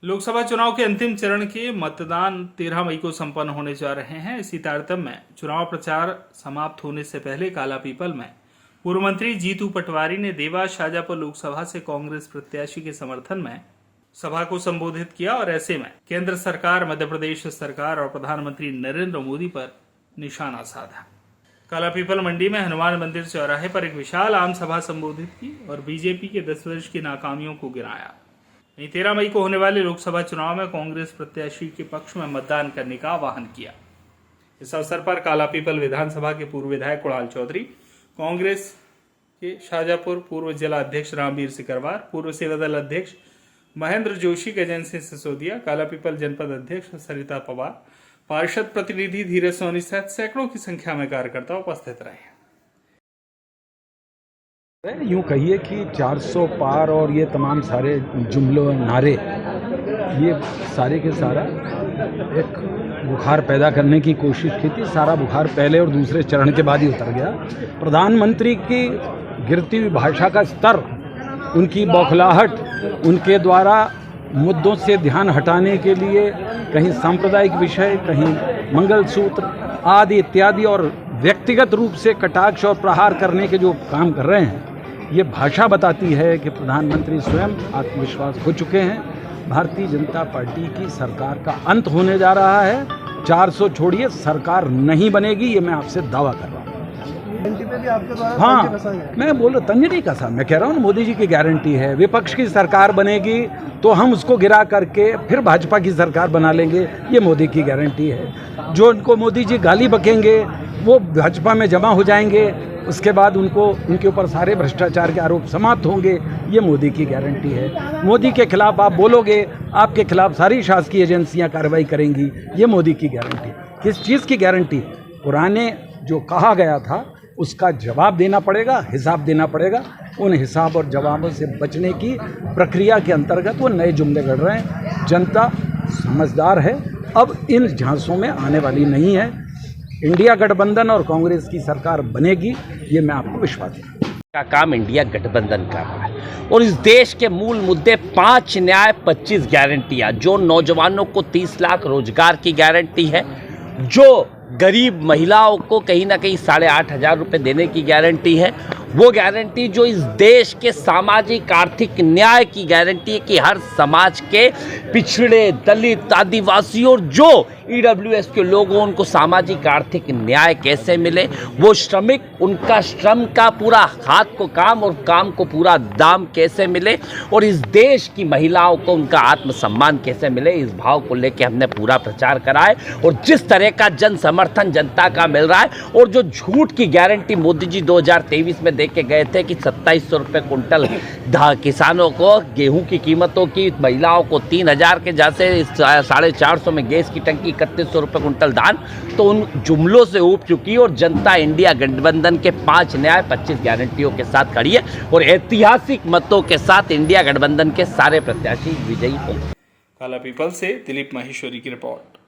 लोकसभा चुनाव के अंतिम चरण के मतदान 13 मई को संपन्न होने जा रहे हैं। इसी तारतम्य में चुनाव प्रचार समाप्त होने से पहले कालापीपल में पूर्व मंत्री जीतू पटवारी ने देवा शाजापुर लोकसभा से कांग्रेस प्रत्याशी के समर्थन में सभा को संबोधित किया और ऐसे में केंद्र सरकार, मध्य प्रदेश सरकार और प्रधानमंत्री नरेंद्र मोदी पर निशाना साधा। कालापीपल मंडी में हनुमान मंदिर चौराहे पर एक विशाल आम सभा संबोधित की और बीजेपी के 10 वर्ष की नाकामियों को गिनाया। 13 मई को होने वाले लोकसभा चुनाव में कांग्रेस प्रत्याशी के पक्ष में मतदान करने का आह्वान किया। इस अवसर पर कालापीपल विधानसभा के पूर्व विधायक कुणाल चौधरी, कांग्रेस के शाजापुर पूर्व जिला अध्यक्ष रामवीर सिकरवार, पूर्व सेवादल अध्यक्ष महेंद्र जोशी, गजेंद्र सिंह सिसोदिया, कालापीपल जनपद अध्यक्ष सरिता पवार, पार्षद प्रतिनिधि धीरज सोनी सहित सैकड़ों की संख्या में कार्यकर्ता उपस्थित रहे। यूँ कहिए कि 400 पार और ये तमाम सारे जुमलों नारे, ये सारे के सारा एक बुखार पैदा करने की कोशिश की थी। सारा बुखार पहले और दूसरे चरण के बाद ही उतर गया। प्रधानमंत्री की गिरती हुई भाषा का स्तर, उनकी बौखलाहट, उनके द्वारा मुद्दों से ध्यान हटाने के लिए कहीं सांप्रदायिक विषय, कहीं मंगलसूत्र आदि इत्यादि और व्यक्तिगत रूप से कटाक्ष और प्रहार करने के जो काम कर रहे हैं, ये भाषा बताती है कि प्रधानमंत्री स्वयं आत्मविश्वास हो चुके हैं। भारतीय जनता पार्टी की सरकार का अंत होने जा रहा है। 400 छोड़िए, सरकार नहीं बनेगी, ये मैं आपसे दावा कर रहा हूँ। हाँ, मैं बोल रहा तंजनी का साहब, मैं कह रहा हूँ मोदी जी की गारंटी है। विपक्ष की सरकार बनेगी तो हम उसको गिरा करके फिर भाजपा की सरकार बना लेंगे, ये मोदी की गारंटी है। जो उनको मोदी जी गाली बकेंगे वो भाजपा में जमा हो जाएंगे, उसके बाद उनके ऊपर सारे भ्रष्टाचार के आरोप समाप्त होंगे, ये मोदी की गारंटी है। मोदी के खिलाफ आप बोलोगे, आपके खिलाफ सारी शासकीय एजेंसियां कार्रवाई करेंगी, ये मोदी की गारंटी। किस चीज़ की गारंटी? पुराने जो कहा गया था उसका जवाब देना पड़ेगा, हिसाब देना पड़ेगा। उन हिसाब और जवाबों से बचने की प्रक्रिया के अंतर्गत वो नए जुमले गढ़ रहे हैं। जनता समझदार है, अब इन झांसों में आने वाली नहीं है। इंडिया गठबंधन और कांग्रेस की सरकार बनेगी, ये मैं आपको विश्वास दूँ। का काम इंडिया गठबंधन कर रहा है और इस देश के मूल मुद्दे 5 न्याय 25 गारंटियाँ, जो नौजवानों को 30 लाख रोजगार की गारंटी है, जो गरीब महिलाओं को कहीं ना कहीं 8,500 रुपये देने की गारंटी है, वो गारंटी जो इस देश के सामाजिक आर्थिक न्याय की गारंटी है कि हर समाज के पिछड़े, दलित, आदिवासी और जो EWS के लोगों, उनको सामाजिक आर्थिक न्याय कैसे मिले, वो श्रमिक, उनका श्रम का पूरा हाथ को काम और काम को पूरा दाम कैसे मिले, और इस देश की महिलाओं को उनका आत्मसम्मान कैसे मिले, इस भाव को लेकर हमने पूरा प्रचार करा है। और जिस तरह का जन समर्थन जनता का मिल रहा है, और जो झूठ की गारंटी मोदी जी 2023 में दे के गए थे कि 2700 रुपये कुंटल किसानों को गेहूं की कीमतों की, महिलाओं को 3000 के जैसे 450 में गैस की टंकी, 3100 रुपये कुंटल धान, तो उन जुमलों से ऊब चुकी और जनता इंडिया गठबंधन के 5 न्याय 25 गारंटियों के साथ खड़ी है और ऐतिहासिक मतों के साथ इंडिया गठबंधन के सारे प्रत्याशी विजयी होंगे। कालापीपल से दिलीप माहेश्वरी की रिपोर्ट।